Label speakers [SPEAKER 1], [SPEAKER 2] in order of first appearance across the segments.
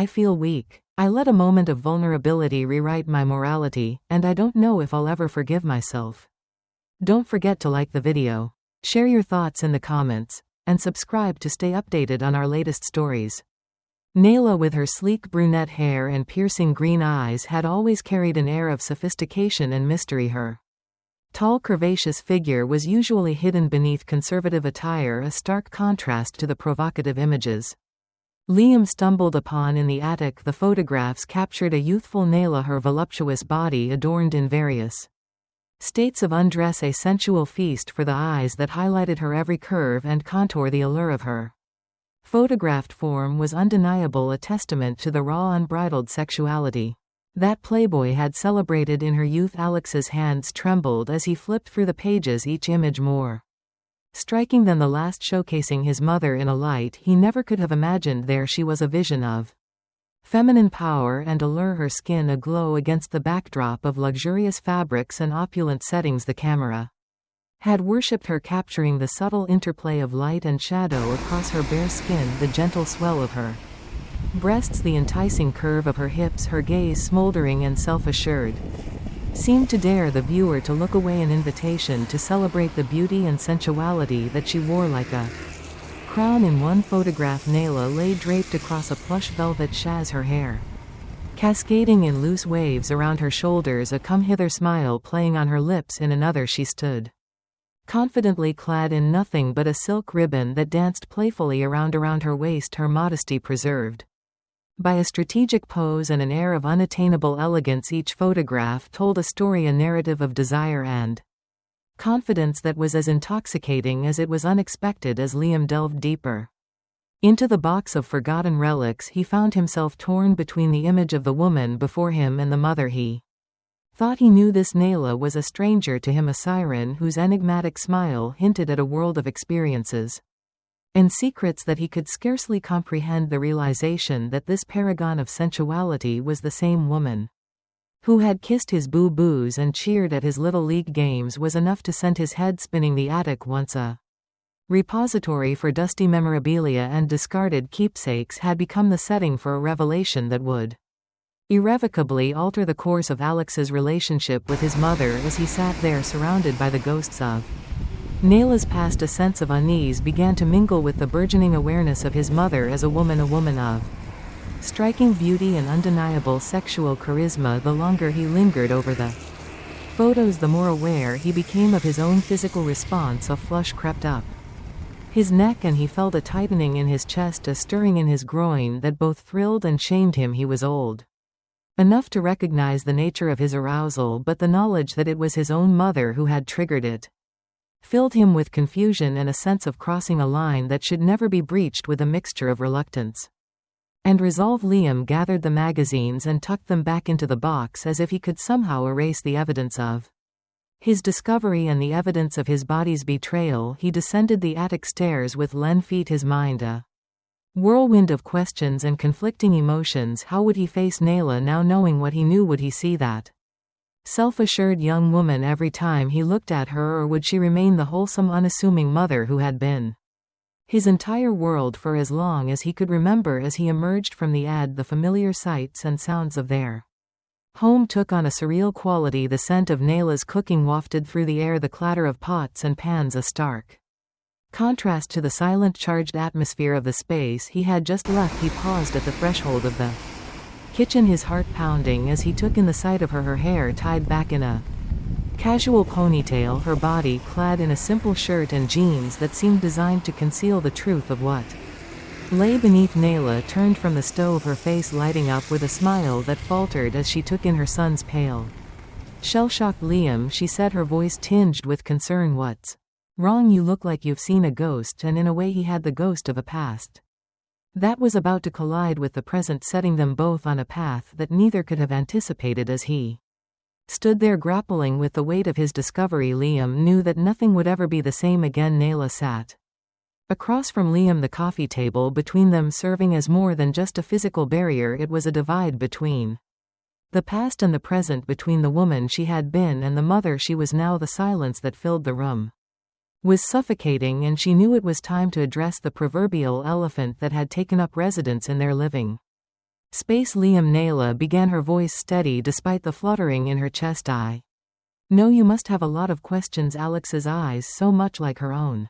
[SPEAKER 1] I feel weak. I let a moment of vulnerability rewrite my morality, and I don't know if I'll ever forgive myself. Don't forget to like the video. Share your thoughts in the comments, and subscribe to stay updated on our latest stories. Nayla, with her sleek brunette hair and piercing green eyes, had always carried an air of sophistication and mystery. Her tall, curvaceous figure was usually hidden beneath conservative attire, a stark contrast to the provocative images Liam stumbled upon in the attic. The photographs captured a youthful Nayla, her voluptuous body adorned in various states of undress, a sensual feast for the eyes that highlighted her every curve and contour. The allure of her photographed form was undeniable, a testament to the raw, unbridled sexuality that Playboy had celebrated in her youth. Alex's hands trembled as he flipped through the pages, each image more striking than the last, showcasing his mother in a light he never could have imagined. There she was, a vision of feminine power and allure, her skin aglow against the backdrop of luxurious fabrics and opulent settings. The camera had worshipped her, capturing the subtle interplay of light and shadow across her bare skin, the gentle swell of her breasts, the enticing curve of her hips. Her gaze, smoldering and self-assured, seemed to dare the viewer to look away, an invitation to celebrate the beauty and sensuality that she wore like a crown. In one photograph, Nayla lay draped across a plush velvet chaise, her hair cascading in loose waves around her shoulders, a come-hither smile playing on her lips. In another, she stood confidently clad in nothing but a silk ribbon that danced playfully around her waist, her modesty preserved by a strategic pose and an air of unattainable elegance. Each photograph told a story, a narrative of desire and confidence that was as intoxicating as it was unexpected. As Liam delved deeper into the box of forgotten relics, he found himself torn between the image of the woman before him and the mother he thought he knew. This Nayla was a stranger to him, a siren whose enigmatic smile hinted at a world of experiences and secrets that he could scarcely comprehend. The realization that this paragon of sensuality was the same woman who had kissed his boo-boos and cheered at his little league games was enough to send his head spinning. The attic, once a repository for dusty memorabilia and discarded keepsakes, had become the setting for a revelation that would irrevocably alter the course of Alex's relationship with his mother. As he sat there surrounded by the ghosts of Nayla's past, a sense of unease began to mingle with the burgeoning awareness of his mother as a woman of striking beauty and undeniable sexual charisma. The longer he lingered over the photos, the more aware he became of his own physical response. A flush crept up his neck and he felt a tightening in his chest, a stirring in his groin that both thrilled and shamed him. He was old enough to recognize the nature of his arousal, but the knowledge that it was his own mother who had triggered it filled him with confusion and a sense of crossing a line that should never be breached. With a mixture of reluctance and resolve, Liam gathered the magazines and tucked them back into the box, as if he could somehow erase the evidence of his discovery and the evidence of his body's betrayal. He descended the attic stairs with 10 feet, his mind a whirlwind of questions and conflicting emotions. How would he face Nayla now, knowing what he knew? Would he see that self-assured young woman every time he looked at her, or would she remain the wholesome, unassuming mother who had been his entire world for as long as he could remember? As he emerged from the ad, the familiar sights and sounds of their home took on a surreal quality. The scent of Nayla's cooking wafted through the air, the clatter of pots and pans, a stark contrast to the silent, charged atmosphere of the space he had just left. He paused at the threshold of the kitchen, his heart pounding as he took in the sight of her, her hair tied back in a casual ponytail, her body clad in a simple shirt and jeans that seemed designed to conceal the truth of what lay beneath. Nayla turned from the stove, her face lighting up with a smile that faltered as she took in her son's pale, shell-shocked Liam. She said, her voice tinged with concern, "What's wrong? You look like you've seen a ghost." And in a way he had the ghost of a past that was about to collide with the present, setting them both on a path that neither could have anticipated. As he stood there grappling with the weight of his discovery, Liam knew that nothing would ever be the same again. Nayla sat across from Liam, the coffee table between them serving as more than just a physical barrier. It was a divide between the past and the present, between the woman she had been and the mother she was now. The silence that filled the room was suffocating, and she knew it was time to address the proverbial elephant that had taken up residence in their living Space Liam. Nayla began, her voice steady despite the fluttering in her chest. I know you must have a lot of questions. Alex's eyes, so much like her own,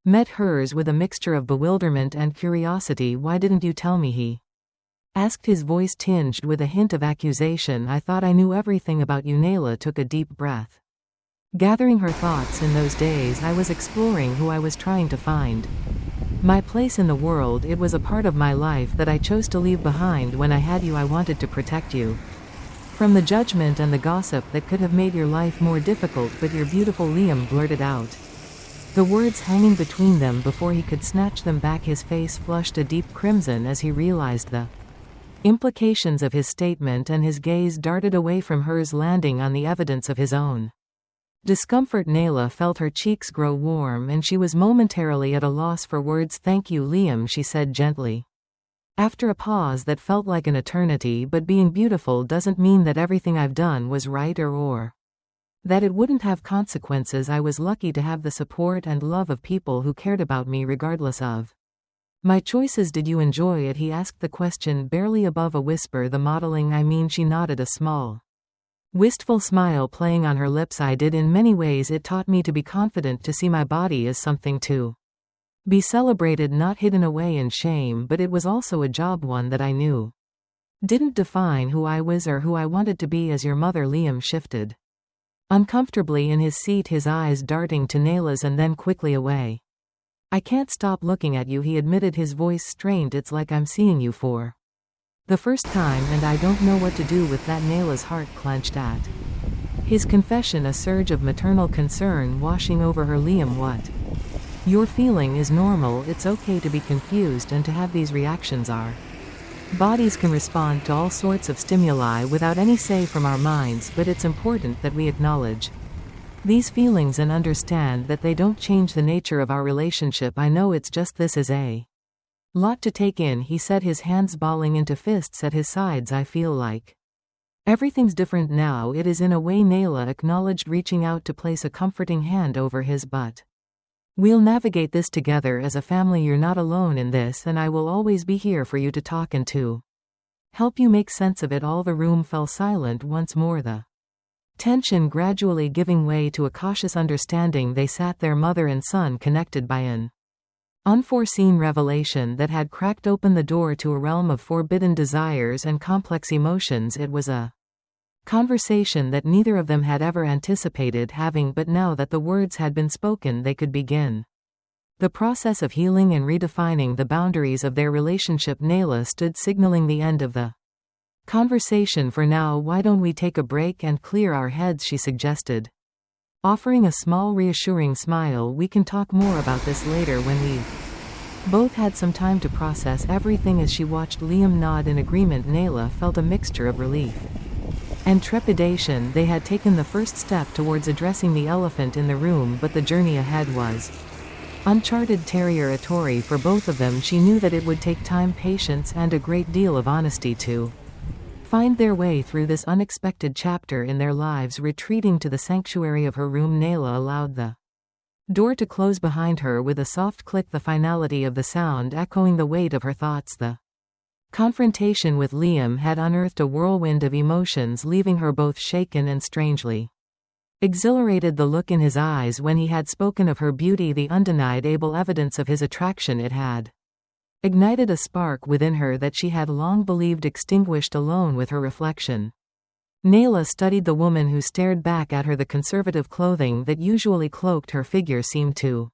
[SPEAKER 1] met hers with a mixture of bewilderment and curiosity. Why didn't you tell me? He asked, his voice tinged with a hint of accusation. I thought I knew everything about you. Nayla took a deep breath. Gathering her thoughts, in those days I was exploring who I was trying to find my place in the world. It was a part of my life that I chose to leave behind. When I had you, I wanted to protect you from the judgment and the gossip that could have made your life more difficult. But you're beautiful, Liam blurted out, the words hanging between them before he could snatch them back. His face flushed a deep crimson as he realized the implications of his statement, and his gaze darted away from hers, landing on the evidence of his own discomfort. Nayla felt her cheeks grow warm, and she was momentarily at a loss for words. Thank you, Liam, she said gently, after a pause that felt like an eternity. But being beautiful doesn't mean that everything I've done was right or that it wouldn't have consequences. I was lucky to have the support and love of people who cared about me regardless of my choices. Did you enjoy it? He asked, the question barely above a whisper. The modeling, I mean. She nodded, a small, wistful smile playing on her lips. I did. In many ways it taught me to be confident, to see my body as something to be celebrated, not hidden away in shame. But it was also a job, one that I knew didn't define who I was or who I wanted to be. As your mother. Liam shifted uncomfortably in his seat, his eyes darting to Nayla's and then quickly away. I can't stop looking at you, he admitted, his voice strained. It's like I'm seeing you for the first time, and I don't know what to do with that. Nayla's heart clenched at his confession, a surge of maternal concern washing over her. Liam, what you're feeling is normal. It's okay to be confused and to have these reactions. Our bodies can respond to all sorts of stimuli without any say from our minds, but it's important that we acknowledge these feelings and understand that they don't change the nature of our relationship. I know it's just this is a lot to take in, he said, his hands balling into fists at his sides. I feel like everything's different now. It is, in a way, Nayla acknowledged, reaching out to place a comforting hand over his butt. We'll navigate this together as a family. You're not alone in this, and I will always be here for you, to talk and to help you make sense of it all. The room fell silent once more, the tension gradually giving way to a cautious understanding. They sat there, mother and son, connected by an unforeseen revelation that had cracked open the door to a realm of forbidden desires and complex emotions. It was a conversation that neither of them had ever anticipated having, but now that the words had been spoken, they could begin the process of healing and redefining the boundaries of their relationship. Nayla stood, signaling the end of the conversation for now. Why don't we take a break and clear our heads, she suggested, offering a small reassuring smile. We can talk more about this later when we've both had some time to process everything. As she watched Liam nod in agreement, Nayla felt a mixture of relief and trepidation. They had taken the first step towards addressing the elephant in the room, but the journey ahead was uncharted territory for both of them. She knew that it would take time, patience, and a great deal of honesty to find their way through this unexpected chapter in their lives. Retreating to the sanctuary of her room, Nayla allowed the door to close behind her with a soft click, the finality of the sound echoing the weight of her thoughts. The confrontation with Liam had unearthed a whirlwind of emotions, leaving her both shaken and strangely exhilarated. The look in his eyes when he had spoken of her beauty, the undeniable evidence of his attraction, it had ignited a spark within her that she had long believed extinguished alone with her reflection. Nayla studied the woman who stared back at her. The conservative clothing that usually cloaked her figure seemed to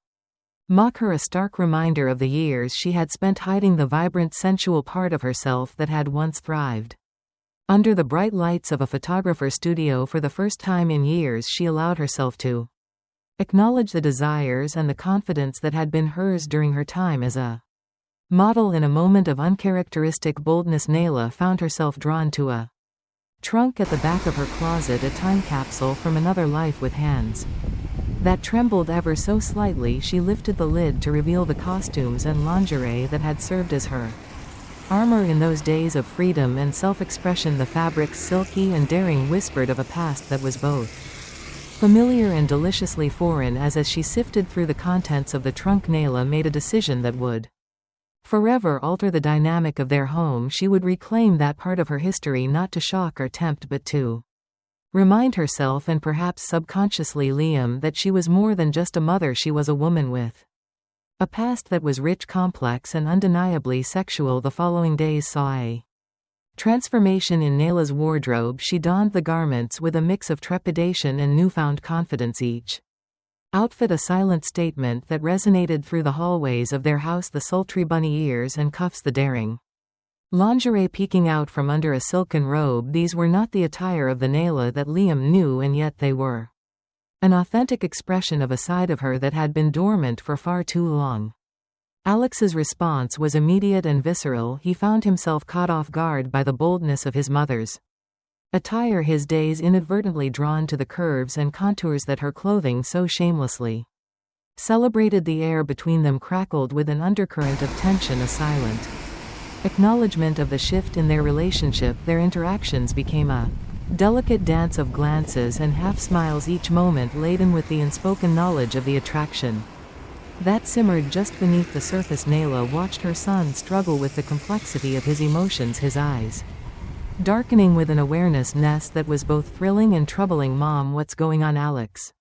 [SPEAKER 1] mock her, a stark reminder of the years she had spent hiding the vibrant, sensual part of herself that had once thrived under the bright lights of a photographer's studio. For the first time in years, she allowed herself to acknowledge the desires and the confidence that had been hers during her time as a model. In a moment of uncharacteristic boldness, Nayla found herself drawn to a trunk at the back of her closet, a time capsule from another life. With hands that trembled ever so slightly, she lifted the lid to reveal the costumes and lingerie that had served as her armor in those days of freedom and self-expression. The fabrics, silky and daring, whispered of a past that was both familiar and deliciously foreign. As she sifted through the contents of the trunk, Nayla made a decision that would forever alter the dynamic of their home. She would reclaim that part of her history, not to shock or tempt but to remind herself and perhaps subconsciously Liam that she was more than just a mother. She was a woman with a past that was rich, complex, and undeniably sexual. The following days saw a transformation in Nayla's wardrobe. She donned the garments with a mix of trepidation and newfound confidence, each outfit a silent statement that resonated through the hallways of their house, the sultry bunny ears and cuffs, the daring lingerie peeking out from under a silken robe. These were not the attire of the Nayla that Liam knew, and yet they were an authentic expression of a side of her that had been dormant for far too long. Alex's response was immediate and visceral. He found himself caught off guard by the boldness of his mother's attire, his gaze inadvertently drawn to the curves and contours that her clothing so shamelessly celebrated. The air between them crackled with an undercurrent of tension, a silent acknowledgement of the shift in their relationship. Their interactions became a delicate dance of glances and half-smiles, each moment laden with the unspoken knowledge of the attraction that simmered just beneath the surface. Nayla watched her son struggle with the complexity of his emotions, his eyes darkening with an awareness that was both thrilling and troubling. "Mom, what's going on?" Alex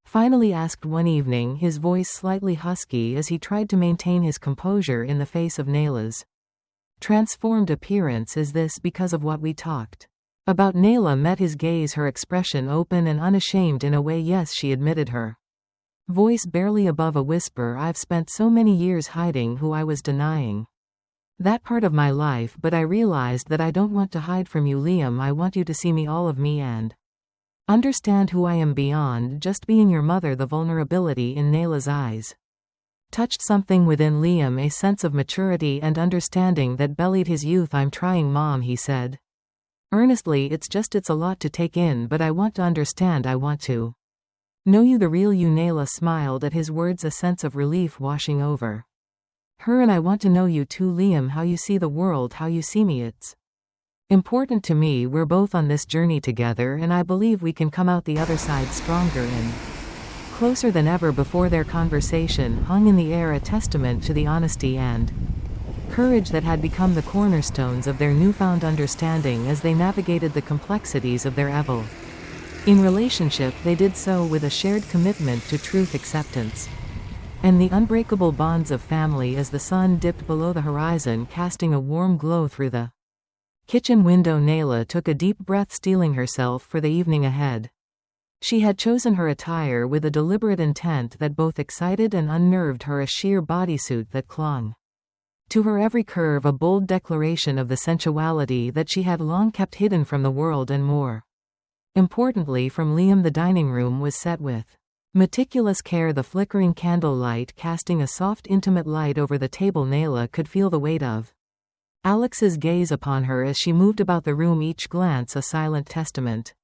[SPEAKER 1] finally asked one evening, his voice slightly husky as he tried to maintain his composure in the face of Nayla's transformed appearance. "Is this because of what we talked about?" Nayla met his gaze, her expression open and unashamed in a way. "Yes," she admitted, her voice barely above a whisper. "I've spent so many years hiding who I was, denying that part of my life, but I realized that I don't want to hide from you, Liam. I want you to see me, all of me, and understand who I am beyond just being your mother." The vulnerability in Nayla's eyes touched something within Liam, a sense of maturity and understanding that belied his youth. "I'm trying, Mom," he said earnestly. It's a lot to take in, but I want to understand. I want to know you, the real you." Nayla smiled at his words, a sense of relief washing over her. "And I want to know you too, Liam, how you see the world, how you see me. It's important to me. We're both on this journey together, and I believe we can come out the other side stronger and closer than ever before." Their conversation hung in the air, a testament to the honesty and courage that had become the cornerstones of their newfound understanding. As they navigated the complexities of their in relationship, they did so with a shared commitment to truth, acceptance, and the unbreakable bonds of family. As the sun dipped below the horizon, casting a warm glow through the kitchen window, Nayla took a deep breath, steeling herself for the evening ahead. She had chosen her attire with a deliberate intent that both excited and unnerved her, a sheer bodysuit that clung to her every curve, a bold declaration of the sensuality that she had long kept hidden from the world and, more importantly, from Liam. The dining room was set with meticulous care, the flickering candlelight casting a soft, intimate light over the table. Nayla could feel the weight of Alex's gaze upon her as she moved about the room, each glance a silent testament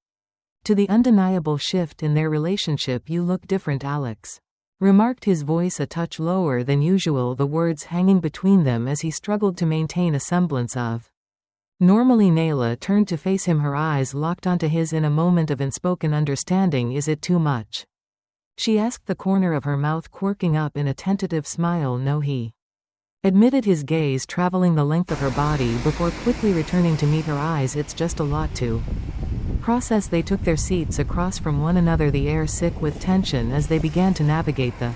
[SPEAKER 1] to the undeniable shift in their relationship. "You look different," Alex remarked, his voice a touch lower than usual, the words hanging between them as he struggled to maintain a semblance of normally. Nayla turned to face him, her eyes locked onto his in a moment of unspoken understanding. "Is it too much?" she asked, the corner of her mouth quirking up in a tentative smile. "No," he admitted, his gaze traveling the length of her body before quickly returning to meet her eyes. "It's just a lot to process." They took their seats across from one another, the air sick with tension as they began to navigate the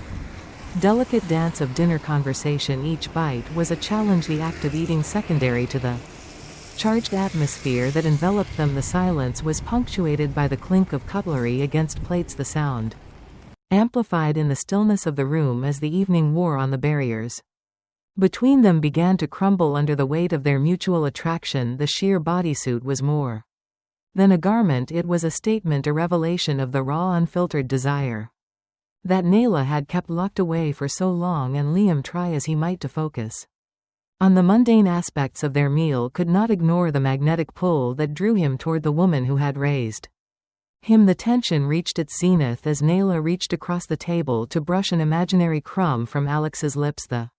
[SPEAKER 1] delicate dance of dinner conversation. Each bite was a challenge, the act of eating secondary to the charged atmosphere that enveloped them. The silence was punctuated by the clink of cutlery against plates, the sound amplified in the stillness of the room as the evening wore on. The barriers between them began to crumble under the weight of their mutual attraction. The sheer bodysuit was more than a garment, it was a statement, a revelation of the raw, unfiltered desire that Nayla had kept locked away for so long. And Liam, try as he might to focus on the mundane aspects of their meal, could not ignore the magnetic pull that drew him toward the woman who had raised him. The tension reached its zenith as Nayla reached across the table to brush an imaginary crumb from Alex's lips. The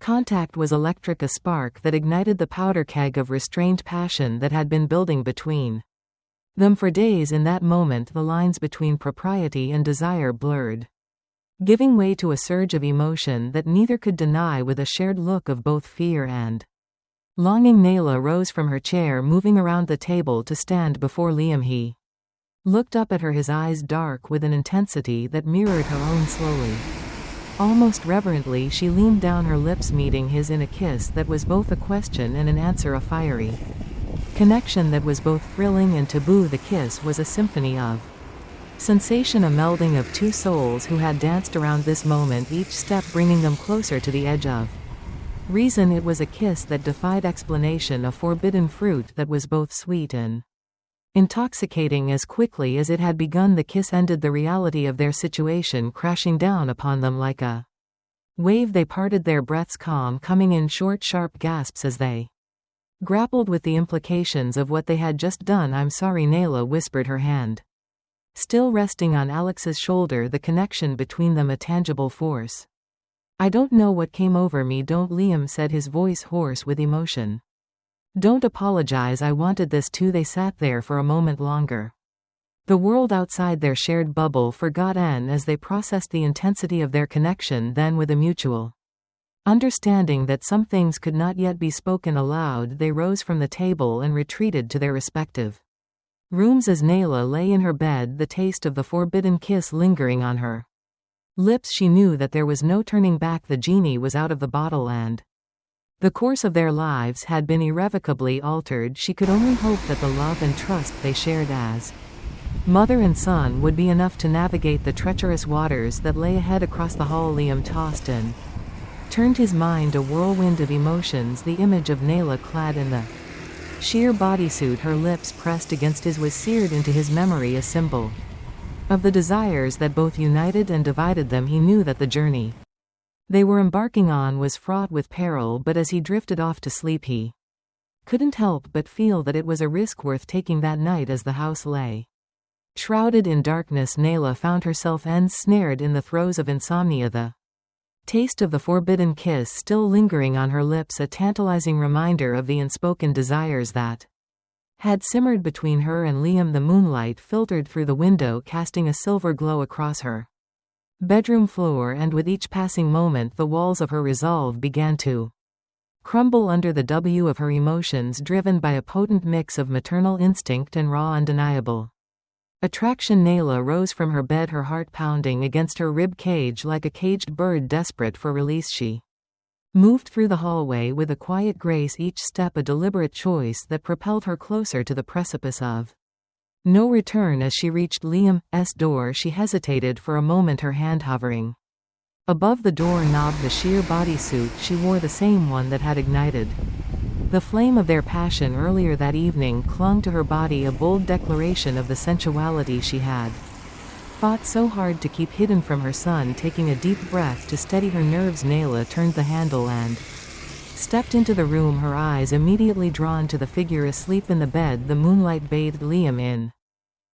[SPEAKER 1] contact was electric, a spark that ignited the powder keg of restrained passion that had been building between them for days. In that moment, the lines between propriety and desire blurred. giving way to a surge of emotion that neither could deny with a shared look of both fear and longing. Nayla rose from her chair, moving around the table to stand before Liam. He looked up at her, his eyes dark with an intensity that mirrored her own. Slowly, almost reverently, she leaned down, her lips meeting his in a kiss that was both a question and an answer, a fiery connection that was both thrilling and taboo. The kiss was a symphony of sensation, a melding of two souls who had danced around this moment, each step bringing them closer to the edge of reason. It was a kiss that defied explanation, a forbidden fruit that was both sweet and intoxicating. As quickly as it had begun, the kiss ended, the reality of their situation crashing down upon them like a wave. They parted, their breaths calm, coming in short, sharp gasps as they grappled with the implications of what they had just done. "I'm sorry," Nayla whispered, her hand still resting on Alex's shoulder, the connection between them a tangible force. "I don't know what came over me." "Don't," Liam said, his voice hoarse with emotion. "Don't apologize, I wanted this too." They sat there for a moment longer. The world outside their shared bubble forgot as they processed the intensity of their connection. Then, with a mutual understanding that some things could not yet be spoken aloud, they rose from the table and retreated to their respective rooms. As Nayla lay in her bed, the taste of the forbidden kiss lingering on her lips, she knew that there was no turning back. The genie was out of the bottle, and the course of their lives had been irrevocably altered. She could only hope that the love and trust they shared as mother and son would be enough to navigate the treacherous waters that lay ahead. Across the hall, Liam tossed and turned, his mind a whirlwind of emotions. The image of Nayla clad in the sheer bodysuit, her lips pressed against his, was seared into his memory, a symbol of the desires that both united and divided them. He knew that the journey they were embarking on was fraught with peril, but as he drifted off to sleep, he couldn't help but feel that it was a risk worth taking. That night, as the house lay shrouded in darkness, Nayla found herself ensnared in the throes of insomnia, the taste of the forbidden kiss still lingering on her lips, a tantalizing reminder of the unspoken desires that had simmered between her and Liam. The moonlight filtered through the window, casting a silver glow across her bedroom floor, and with each passing moment the walls of her resolve began to crumble under the weight of her emotions, driven by a potent mix of maternal instinct and raw, undeniable attraction. Nayla rose from her bed, her heart pounding against her rib cage like a caged bird desperate for release. She moved through the hallway with a quiet grace, each step a deliberate choice that propelled her closer to the precipice of no return. As she reached Liam's door, she hesitated for a moment, her hand hovering above the door knob. The sheer bodysuit she wore, the same one that had ignited the flame of their passion earlier that evening, clung to her body, a bold declaration of the sensuality she had fought so hard to keep hidden from her son. Taking a deep breath to steady her nerves, Nayla turned the handle and stepped into the room, her eyes immediately drawn to the figure asleep in the bed. The moonlight bathed Liam in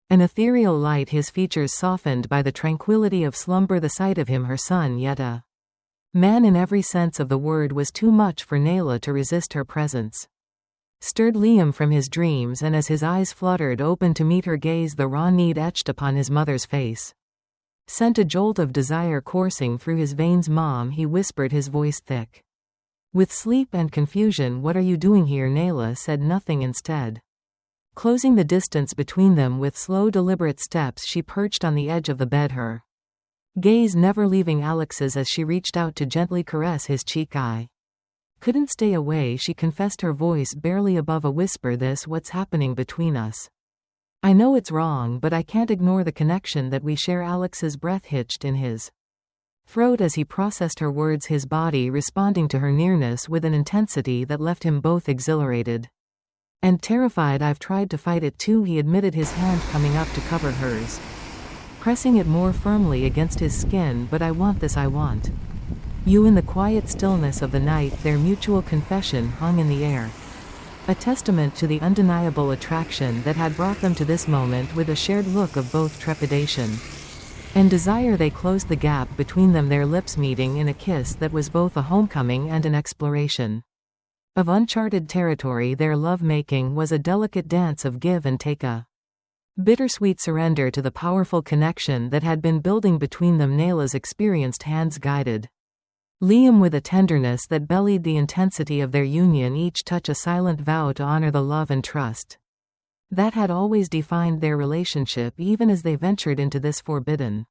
[SPEAKER 1] an ethereal light, his features softened by the tranquility of slumber. The sight of him, her son, yet a man in every sense of the word, was too much for Nayla to resist. Her presence stirred Liam from his dreams, and as his eyes fluttered open to meet her gaze, the raw need etched upon his mother's face sent a jolt of desire coursing through his veins. "Mom," he whispered, his voice thick with sleep and confusion. "What are you doing here?" Nayla said nothing. Instead, closing the distance between them with slow, deliberate steps, she perched on the edge of the bed, her gaze never leaving Alex's as she reached out to gently caress his cheek. "I couldn't stay away," she confessed, her voice barely above a whisper. "This what's happening between us. I know it's wrong, but I can't ignore the connection that we share." Alex's breath hitched in his throat as he processed her words, his body responding to her nearness with an intensity that left him both exhilarated and terrified. "I've tried to fight it too," he admitted, his hand coming up to cover hers, pressing it more firmly against his skin. "But I want this, I want you." In the quiet stillness of the night, their mutual confession hung in the air, a testament to the undeniable attraction that had brought them to this moment. With a shared look of both trepidation and desire, they closed the gap between them, their lips meeting in a kiss that was both a homecoming and an exploration of uncharted territory. Their love-making was a delicate dance of give and take, a Bittersweet surrender to the powerful connection that had been building between them. Nayla's experienced hands guided Liam with a tenderness that belied the intensity of their union, each touch a silent vow to honor the love and trust that had always defined their relationship, even as they ventured into this forbidden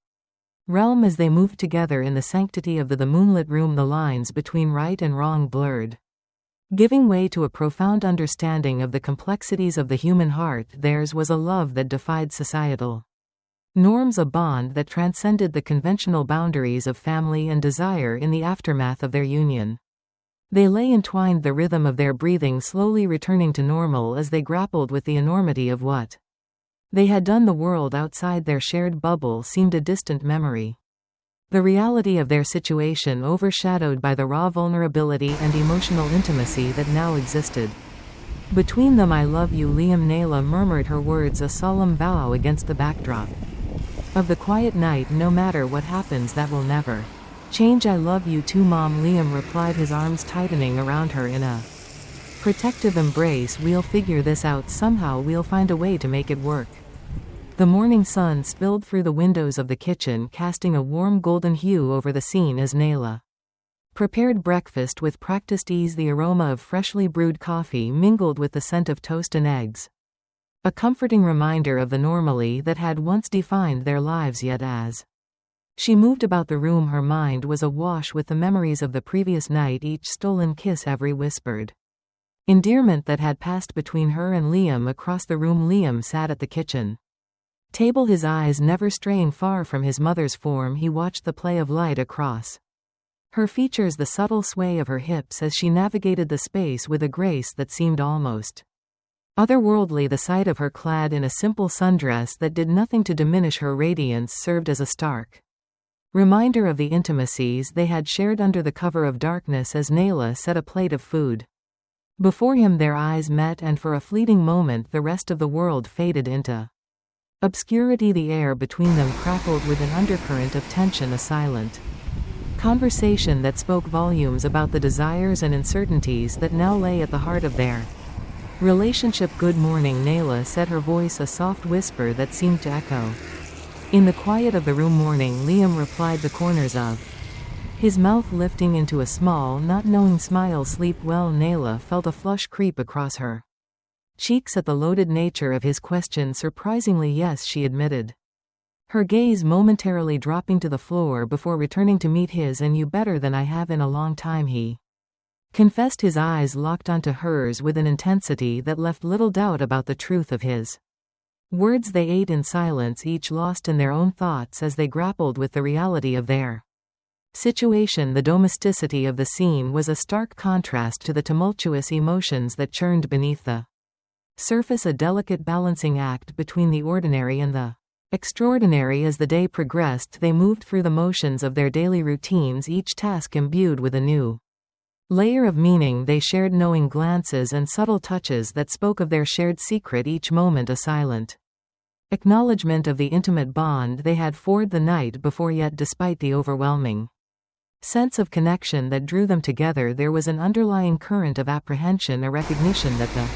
[SPEAKER 1] realm. As they moved together in the sanctity of the moonlit room, the lines between right and wrong blurred, giving way to a profound understanding of the complexities of the human heart. Theirs was a love that defied societal norms, a bond that transcended the conventional boundaries of family and desire. In the aftermath of their union, they lay entwined, the rhythm of their breathing slowly returning to normal as they grappled with the enormity of what they had done. The world outside their shared bubble seemed a distant memory, the reality of their situation overshadowed by the raw vulnerability and emotional intimacy that now existed between them. "I love you, Liam," Nayla murmured, her words a solemn vow against the backdrop of the quiet night. "No matter what happens, that will never change. I love you too, Mom," Liam replied, his arms tightening around her in a protective embrace. "We'll figure this out somehow. We'll find a way to make it work." The morning sun spilled through the windows of the kitchen, casting a warm golden hue over the scene as Nayla prepared breakfast with practiced ease. The aroma of freshly brewed coffee mingled with the scent of toast and eggs, a comforting reminder of the normalcy that had once defined their lives. Yet as she moved about the room, her mind was awash with the memories of the previous night, each stolen kiss, every whispered endearment that had passed between her and Liam. Across the room, Liam sat at the kitchen table, his eyes never straying far from his mother's form. He watched the play of light across her features, the subtle sway of her hips as she navigated the space with a grace that seemed almost otherworldly. The sight of her clad in a simple sundress that did nothing to diminish her radiance served as a stark reminder of the intimacies they had shared under the cover of darkness. As Nayla set a plate of food before him, their eyes met, and for a fleeting moment the rest of the world faded into obscurity. The air between them crackled with an undercurrent of tension, a silent conversation that spoke volumes about the desires and uncertainties that now lay at the heart of their relationship. "Good morning," Nayla said, her voice a soft whisper that seemed to echo in the quiet of the room. "Morning," Liam replied, the corners of his mouth lifting into a small, not knowing smile. "Sleep well?" Nayla felt a flush creep across her cheeks at the loaded nature of his question. "Surprisingly, yes," she admitted, her gaze momentarily dropping to the floor before returning to meet his. "And you better than I have in a long time," he confessed, his eyes locked onto hers with an intensity that left little doubt about the truth of his words. They ate in silence, each lost in their own thoughts as they grappled with the reality of their situation. The domesticity of the scene was a stark contrast to the tumultuous emotions that churned beneath the surface, a delicate balancing act between the ordinary and the extraordinary. As the day progressed, they moved through the motions of their daily routines, each task imbued with a new layer of meaning. They shared knowing glances and subtle touches that spoke of their shared secret, each moment a silent acknowledgement of the intimate bond they had forged the night before. Yet despite the overwhelming sense of connection that drew them together, there was an underlying current of apprehension, a recognition that the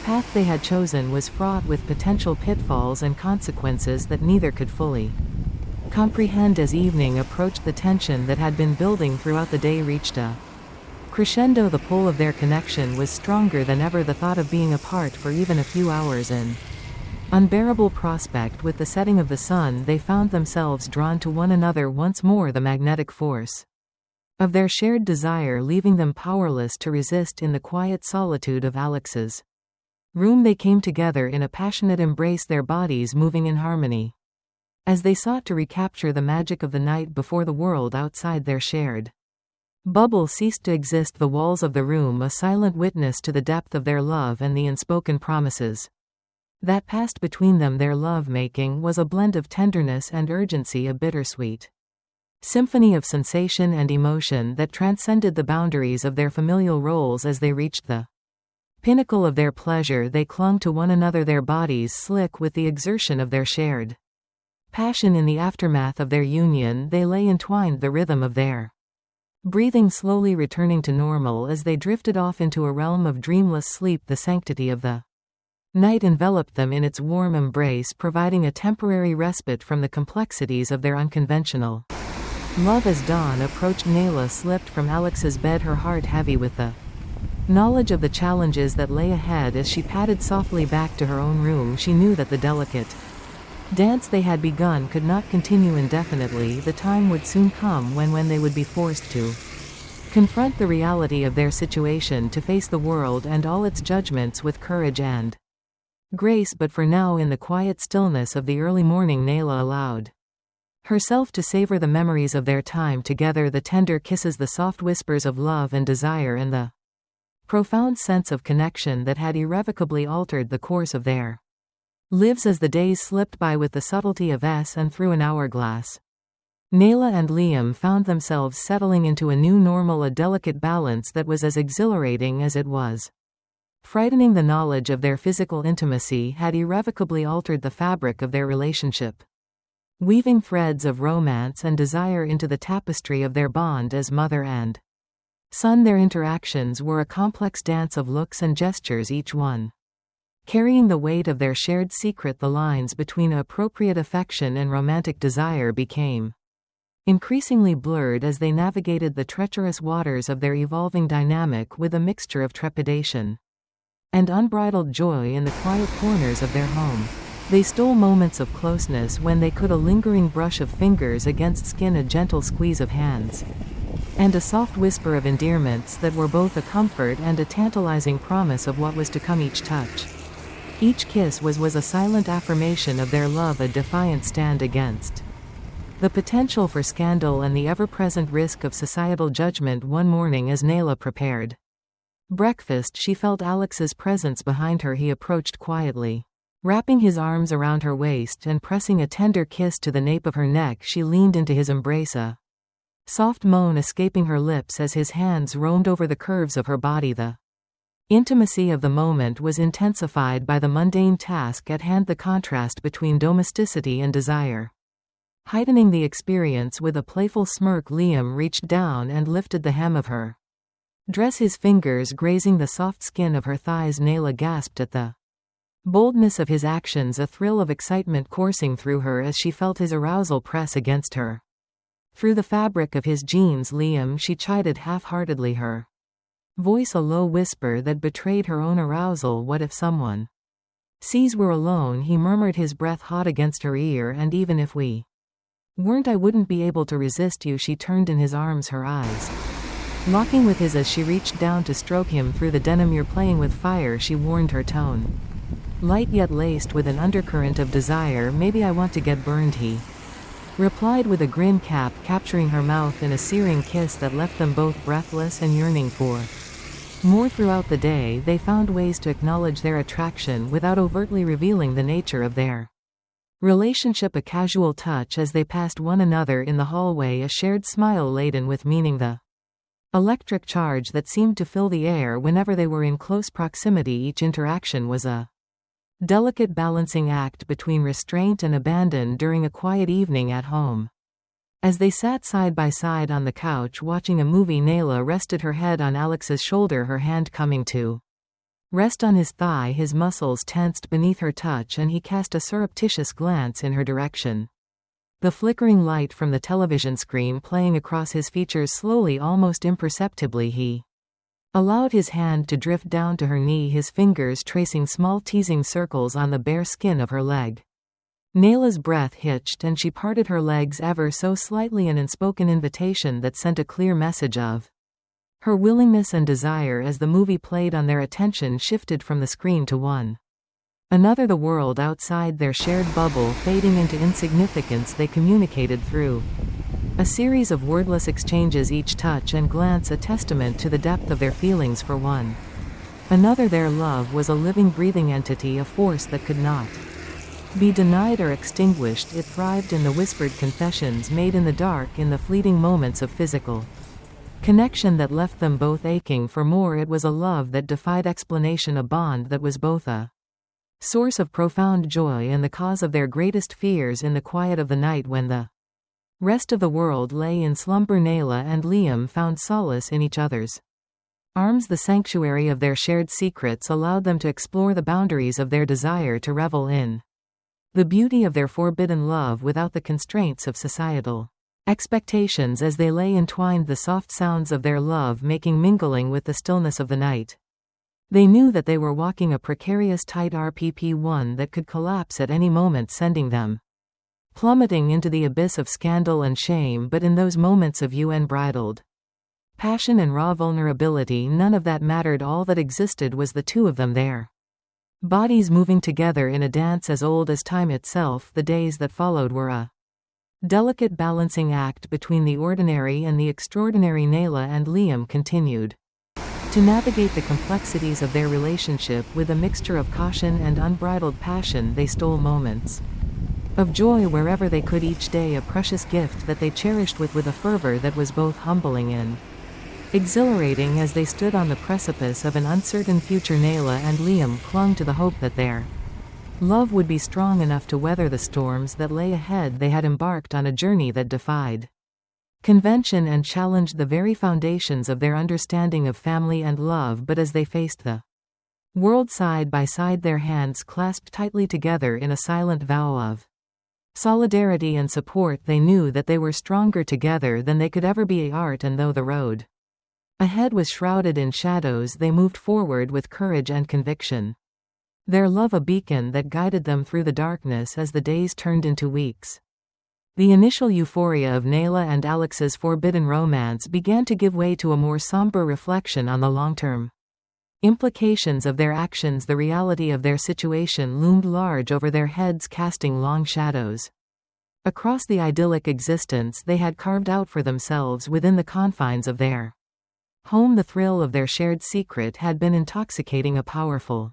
[SPEAKER 1] path they had chosen was fraught with potential pitfalls and consequences that neither could fully comprehend. As evening approached, the tension that had been building throughout the day reached a crescendo. The pull of their connection was stronger than ever, the thought of being apart for even a few hours an unbearable prospect. With the setting of the sun, they found themselves drawn to one another once more, the magnetic force of their shared desire leaving them powerless to resist. In the quiet solitude of Alex's room, they came together in a passionate embrace, their bodies moving in harmony as they sought to recapture the magic of the night before the world outside their shared bubble ceased to exist. The walls of the room a silent witness to the depth of their love and the unspoken promises that passed between them. Their love-making was a blend of tenderness and urgency, a bittersweet symphony of sensation and emotion that transcended the boundaries of their familial roles. As they reached the pinnacle of their pleasure, they clung to one another, their bodies slick with the exertion of their shared passion. In the aftermath of their union, they lay entwined, the rhythm of their breathing slowly returning to normal as they drifted off into a realm of dreamless sleep, the sanctity of the Night enveloped them in its warm embrace, providing a temporary respite from the complexities of their unconventional love. As dawn approached, Nayla slipped from Alex's bed, her heart heavy with the knowledge of the challenges that lay ahead. As she padded softly back to her own room, she knew that the delicate dance they had begun could not continue indefinitely. The time would soon come when they would be forced to confront the reality of their situation, to face the world and all its judgments with courage and grace. But for now, in the quiet stillness of the early morning, Nayla allowed herself to savor the memories of their time together, the tender kisses, the soft whispers of love and desire, and the profound sense of connection that had irrevocably altered the course of their lives. As the days slipped by with the subtlety of and through an hourglass, Nayla and Liam found themselves settling into a new normal, a delicate balance that was as exhilarating as it was frightening. The knowledge of their physical intimacy had irrevocably altered the fabric of their relationship, weaving threads of romance and desire into the tapestry of their bond as mother and son. Their interactions were a complex dance of looks and gestures, each one carrying the weight of their shared secret. The lines between appropriate affection and romantic desire became increasingly blurred as they navigated the treacherous waters of their evolving dynamic, with a mixture of trepidation and unbridled joy. In the quiet corners of their home, they stole moments of closeness when they could, a lingering brush of fingers against skin, a gentle squeeze of hands, and a soft whisper of endearments that were both a comfort and a tantalizing promise of what was to come. Each touch, each kiss was a silent affirmation of their love, a defiant stand against the potential for scandal and the ever-present risk of societal judgment. One morning, as Nayla prepared breakfast, she felt Alex's presence behind her. He approached quietly, wrapping his arms around her waist and pressing a tender kiss to the nape of her neck. She leaned into his embrace, a soft moan escaping her lips as his hands roamed over the curves of her body. The intimacy of the moment was intensified by the mundane task at hand, the contrast between domesticity and desire heightening the experience. With a playful smirk, Liam reached down and lifted the hem of her dress, his fingers grazing the soft skin of her thighs. Nayla gasped at the boldness of his actions, a thrill of excitement coursing through her as she felt his arousal press against her through the fabric of his jeans. Liam, she chided half-heartedly, her voice a low whisper that betrayed her own arousal. What if someone sees we're alone? He murmured, his breath hot against her ear. And even if we weren't, I wouldn't be able to resist you. She turned in his arms, her eyes locking with his as she reached down to stroke him through the denim. You're playing with fire, she warned, her tone light yet laced with an undercurrent of desire. Maybe I want to get burned, he replied with a grin, capturing her mouth in a searing kiss that left them both breathless and yearning for more. Throughout the day, they found ways to acknowledge their attraction without overtly revealing the nature of their relationship, a casual touch as they passed one another in the hallway, a shared smile laden with meaning, the electric charge that seemed to fill the air whenever they were in close proximity. Each interaction was a delicate balancing act between restraint and abandon during a quiet evening at home. As they sat side by side on the couch watching a movie, Nayla rested her head on Alex's shoulder, her hand coming to rest on his thigh, his muscles tensed beneath her touch, and he cast a surreptitious glance in her direction. The flickering light from the television screen playing across his features slowly, almost imperceptibly. He allowed his hand to drift down to her knee, his fingers tracing small teasing circles on the bare skin of her leg. Nayla's breath hitched and she parted her legs ever so slightly, an unspoken invitation that sent a clear message of her willingness and desire. As the movie played on, their attention shifted from the screen to one another, the world outside their shared bubble fading into insignificance. They communicated through a series of wordless exchanges, each touch and glance a testament to the depth of their feelings for one another. Their love was a living, breathing entity, a force that could not be denied or extinguished. It thrived in the whispered confessions made in the dark, in the fleeting moments of physical connection that left them both aching for more. It was a love that defied explanation, a bond that was both a source of profound joy and the cause of their greatest fears. In the quiet of the night, when the rest of the world lay in slumber, Nayla and Liam found solace in each other's Arms the sanctuary of their shared secrets allowed them to explore the boundaries of their desire to revel in the beauty of their forbidden love without the constraints of societal expectations as they lay entwined, the soft sounds of their love making mingling with the stillness of the night. They knew that they were walking a precarious tight one that could collapse at any moment, sending them plummeting into the abyss of scandal and shame, but in those moments of unbridled passion and raw vulnerability, none of that mattered. All that existed was the two of them, their bodies moving together in a dance as old as time itself. The days that followed were a delicate balancing act between the ordinary and the extraordinary. Nayla and Liam continued to navigate the complexities of their relationship with a mixture of caution and unbridled passion. They stole moments of joy wherever they could, each day a precious gift that they cherished with a fervor that was both humbling and exhilarating. As they stood on the precipice of an uncertain future, Nayla and Liam clung to the hope that their love would be strong enough to weather the storms that lay ahead. They had embarked on a journey that defied convention and challenged the very foundations of their understanding of family and love, but as they faced the world side by side, their hands clasped tightly together in a silent vow of solidarity and support, they knew that they were stronger together than they could ever be. And though the road ahead was shrouded in shadows, they moved forward with courage and conviction, their love a beacon that guided them through the darkness as the days turned into weeks. The initial euphoria of Nayla and Alex's forbidden romance began to give way to a more somber reflection on the long-term implications of their actions. The reality of their situation loomed large over their heads, casting long shadows across the idyllic existence they had carved out for themselves within the confines of their home. The thrill of their shared secret had been intoxicating, a powerful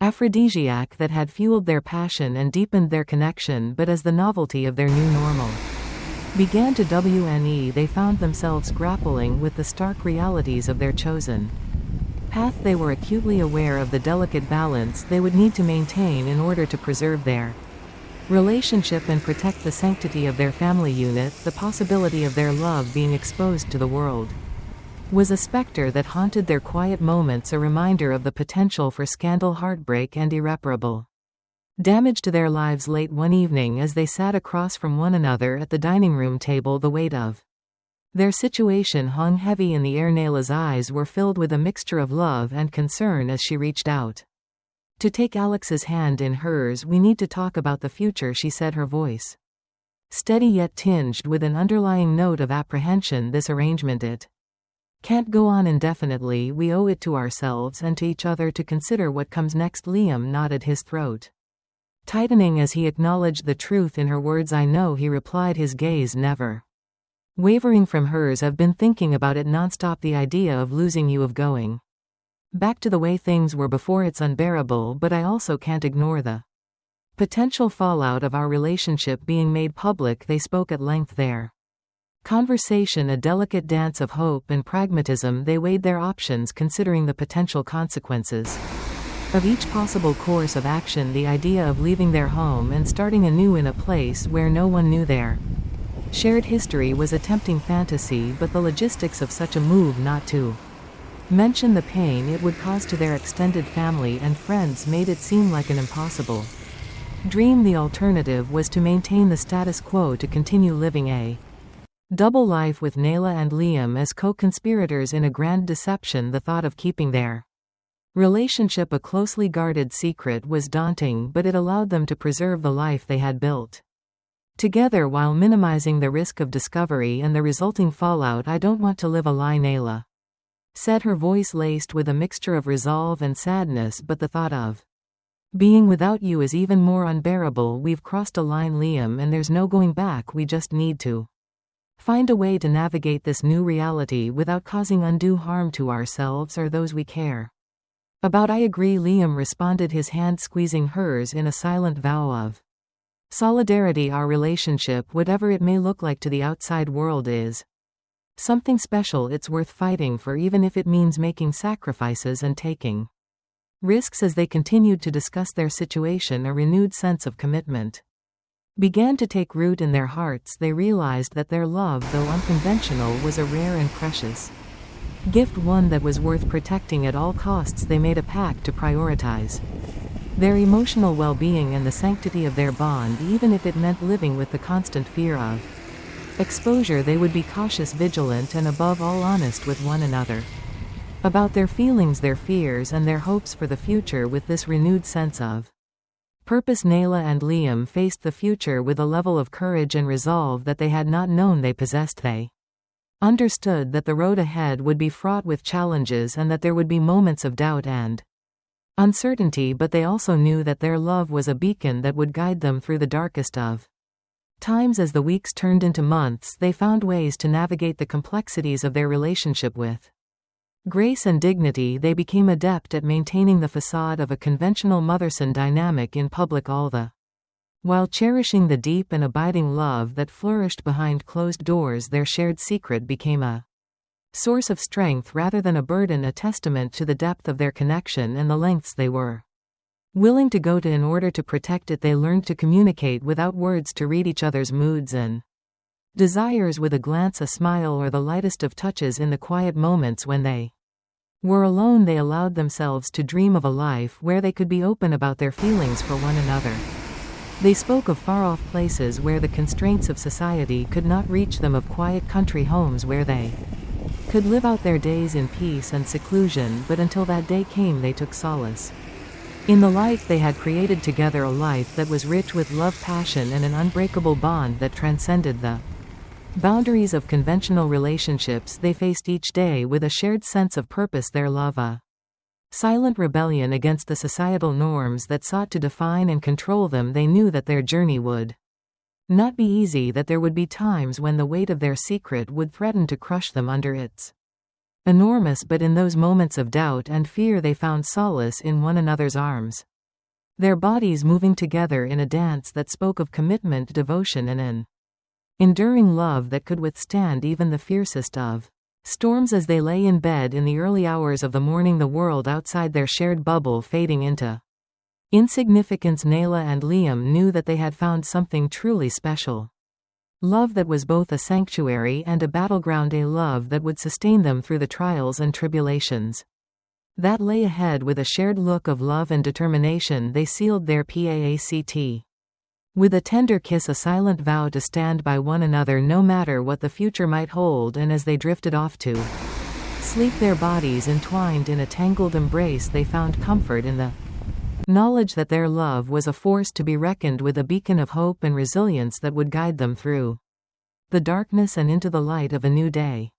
[SPEAKER 1] aphrodisiac that had fueled their passion and deepened their connection. But as the novelty of their new normal began to wane, they found themselves grappling with the stark realities of their chosen path. They were acutely aware of the delicate balance they would need to maintain in order to preserve their relationship and protect the sanctity of their family unit. The possibility of their love being exposed to the world was a specter that haunted their quiet moments, a reminder of the potential for scandal, heartbreak, and irreparable damage to their lives. Late one evening, as they sat across from one another at the dining room table, the weight of their situation hung heavy in the air. Nayla's eyes were filled with a mixture of love and concern as she reached out to take Alex's hand in hers. "We need to talk about the future," she said, her voice steady yet tinged with an underlying note of apprehension. "This arrangement, it can't go on indefinitely. We owe it to ourselves and to each other to consider what comes next." Liam nodded, his throat tightening as he acknowledged the truth in her words. "I know," he replied, his gaze never wavering from hers. "I've been thinking about it nonstop. The idea of losing you, of going back to the way things were before, it's unbearable, but I also can't ignore the potential fallout of our relationship being made public." They spoke at length, their conversation a delicate dance of hope and pragmatism. They weighed their options, considering the potential consequences of each possible course of action. The idea of leaving their home and starting anew in a place where no one knew their shared history was a tempting fantasy, but the logistics of such a move, not to mention the pain it would cause to their extended family and friends, made it seem like an impossible dream. The alternative was to maintain the status quo, to continue living a double life with Nayla and Liam as co-conspirators in a grand deception. The thought of keeping their relationship a closely guarded secret was daunting, but it allowed them to preserve the life they had built together while minimizing the risk of discovery and the resulting fallout. "I don't want to live a lie," Nayla said, her voice laced with a mixture of resolve and sadness, "but the thought of being without you is even more unbearable. We've crossed a line, Liam, and there's no going back. We just need to find a way to navigate this new reality without causing undue harm to ourselves or those we care about." "I agree," Liam responded, his hand squeezing hers in a silent vow of solidarity. "Our relationship, whatever it may look like to the outside world, is something special. It's worth fighting for, even if it means making sacrifices and taking risks." As they continued to discuss their situation, a renewed sense of commitment began to take root in their hearts. They realized that their love, though unconventional, was a rare and precious Gift one that was worth protecting at all costs. They made a pact to prioritize their emotional well-being and the sanctity of their bond, even if it meant living with the constant fear of exposure. They would be cautious, vigilant, and above all honest with one another about their feelings, their fears, and their hopes for the future. With this renewed sense of purpose, Nayla and Liam faced the future with a level of courage and resolve that they had not known they possessed. They understood that the road ahead would be fraught with challenges and that there would be moments of doubt and uncertainty, but they also knew that their love was a beacon that would guide them through the darkest of times. As the weeks turned into months, they found ways to navigate the complexities of their relationship with grace and dignity. They became adept at maintaining the facade of a conventional mother-son dynamic in public, all the while cherishing the deep and abiding love that flourished behind closed doors. Their shared secret became a source of strength rather than a burden, a testament to the depth of their connection and the lengths they were willing to go to in order to protect it. They learned to communicate without words, to read each other's moods and desires with a glance, a smile, or the lightest of touches. In the quiet moments when they were alone, they allowed themselves to dream of a life where they could be open about their feelings for one another. They spoke of far-off places where the constraints of society could not reach them, of quiet country homes where they could live out their days in peace and seclusion. But until that day came, they took solace in the life they had created together, a life that was rich with love, passion, and an unbreakable bond that transcended the boundaries of conventional relationships. They faced each day with a shared sense of purpose, their love a silent rebellion against the societal norms that sought to define and control them. They knew that their journey would not be easy, that there would be times when the weight of their secret would threaten to crush them under its enormous, but in those moments of doubt and fear they found solace in one another's arms, their bodies moving together in a dance that spoke of commitment, devotion, and an enduring love that could withstand even the fiercest of storms. As they lay in bed in the early hours of the morning, the world outside their shared bubble fading into insignificance, Nayla and Liam knew that they had found something truly special. Love that was both a sanctuary and a battleground, a love that would sustain them through the trials and tribulations that lay ahead. With a shared look of love and determination, they sealed their pact with a tender kiss, a silent vow to stand by one another no matter what the future might hold. And as they drifted off to sleep, their bodies entwined in a tangled embrace, they found comfort in the knowledge that their love was a force to be reckoned with, a beacon of hope and resilience that would guide them through the darkness and into the light of a new day.